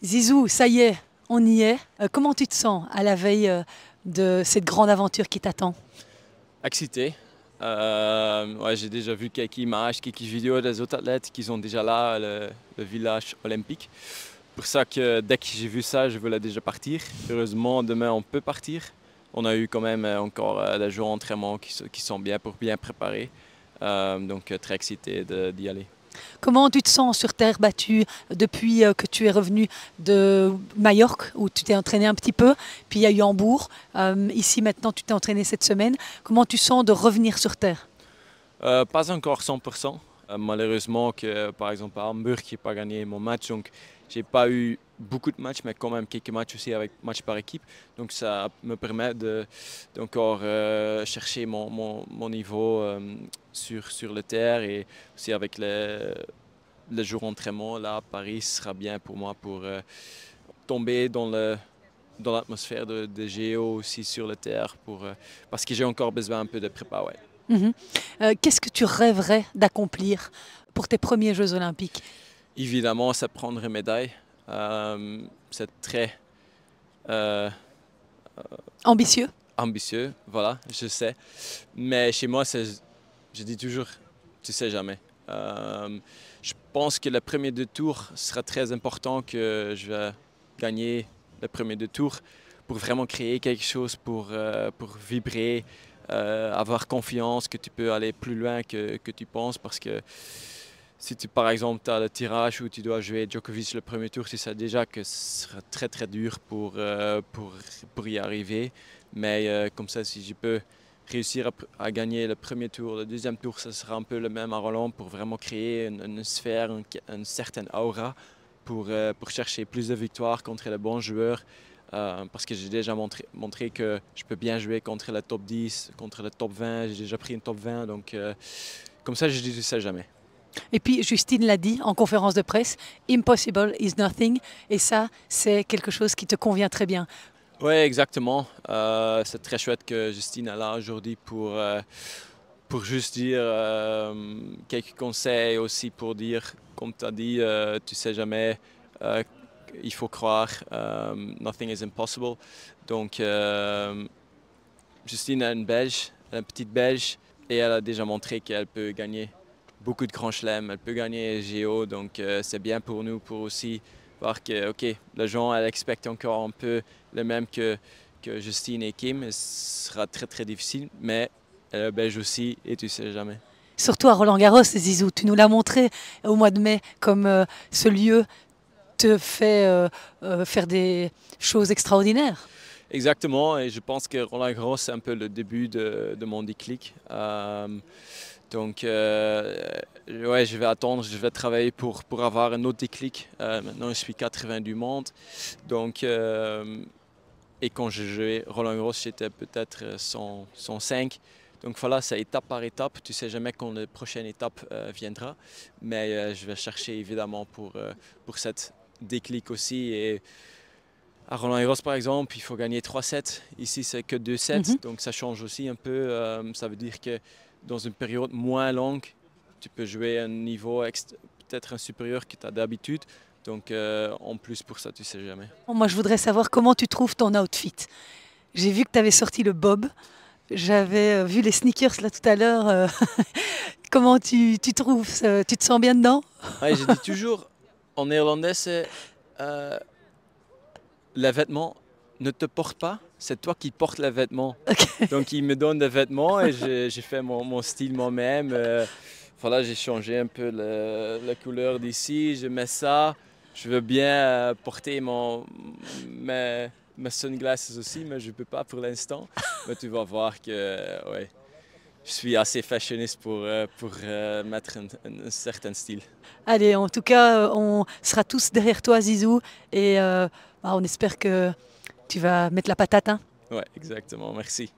Zizou, ça y est, on y est. Comment tu te sens à la veille de cette grande aventure qui t'attend? Excité. Ouais, j'ai déjà vu quelques images, quelques vidéos des autres athlètes qui sont déjà là, le village olympique. Pour ça que dès que j'ai vu ça, je voulais déjà partir. Heureusement, demain on peut partir. On a eu quand même encore des jours d'entraînement qui sont bien pour bien préparer. Donc très excité d'y aller. Comment tu te sens sur terre battue depuis que tu es revenu de Majorque, où tu t'es entraîné un petit peu, puis il y a eu Hambourg. Ici maintenant, tu t'es entraîné cette semaine. Comment tu sens de revenir sur terre? Pas encore 100%. Malheureusement, que, par exemple à Hambourg, je n'ai pas gagné mon match, donc j'ai pas eu beaucoup de matchs, mais quand même quelques matchs aussi avec match par équipe. Donc ça me permet d'encore chercher mon niveau sur le terre et aussi avec le jour d'entraînement là à Paris, ce sera bien pour moi pour tomber dans l'atmosphère de Géo aussi sur le terre parce que j'ai encore besoin un peu de prépa. Ouais. Mhm. Qu'est-ce que tu rêverais d'accomplir pour tes premiers Jeux olympiques? Évidemment, c'est prendre une médaille. C'est très euh, Ambitieux? ambitieux, voilà, je sais. Mais chez moi, je dis toujours, tu sais jamais. Je pense que le premier deux tours sera très important, que je vais gagner le premier deux tours pour vraiment créer quelque chose, pour vibrer, avoir confiance que tu peux aller plus loin que tu penses. Parce que si tu, par exemple, as le tirage où tu dois jouer Djokovic le premier tour, tu sais déjà que ce sera très très dur pour y arriver. Mais comme ça, si je peux réussir à gagner le premier tour, le deuxième tour, ça sera un peu le même à Roland pour vraiment créer une sphère, une certaine aura pour chercher plus de victoires contre les bons joueurs. Parce que j'ai déjà montré que je peux bien jouer contre le top 10, contre le top 20, j'ai déjà pris une top 20, donc comme ça je dis ça jamais. Et puis Justine l'a dit en conférence de presse, impossible is nothing. Et ça, c'est quelque chose qui te convient très bien. Oui, exactement. C'est très chouette que Justine est là aujourd'hui pour juste dire quelques conseils aussi pour dire, comme tu as dit, tu sais jamais, il faut croire, nothing is impossible. Donc Justine est une Belge, une petite Belge, et elle a déjà montré qu'elle peut gagner beaucoup de grands chelems, elle peut gagner Géo, donc c'est bien pour nous pour aussi voir que ok, les gens elle expecte encore un peu le même que Justine et Kim, ce sera très très difficile, mais elle est belge aussi et tu sais jamais. Surtout à Roland-Garros, Zizou, tu nous l'as montré au mois de mai comme ce lieu te fait faire des choses extraordinaires. Exactement, et je pense que Roland-Garros c'est un peu le début de mon déclic. Donc, ouais, je vais attendre, je vais travailler pour avoir un autre déclic. Maintenant, je suis 80 du monde. Donc, et quand je jouais Roland-Garros, j'étais peut-être 105. Donc voilà, c'est étape par étape. Tu sais jamais quand la prochaine étape viendra. Mais je vais chercher évidemment pour cette déclic aussi. Et à Roland-Garros, par exemple, il faut gagner 3 sets. Ici, c'est que 2 sets. Mhm. Donc ça change aussi un peu. Ça veut dire que dans une période moins longue, tu peux jouer à un niveau peut-être supérieur que tu as d'habitude. Donc en plus pour ça, tu sais jamais. Moi, je voudrais savoir comment tu trouves ton outfit. J'ai vu que tu avais sorti le bob. J'avais vu les sneakers là tout à l'heure. Comment tu trouves? Tu te sens bien dedans? Ouais, je dis toujours en néerlandais, c'est euh, les vêtements ne te portent pas, c'est toi qui portes les vêtements. Ok. Donc il me donne des vêtements et j'ai fait mon style moi-même. Voilà, j'ai changé un peu la couleur d'ici, je mets ça. Je veux bien porter mes sunglasses aussi, mais je ne peux pas pour l'instant. Mais tu vas voir que ouais, je suis assez fashioniste pour mettre un certain style. Allez, en tout cas, on sera tous derrière toi, Zizou, et on espère que tu vas mettre la patate, hein. Ouais, exactement. Merci.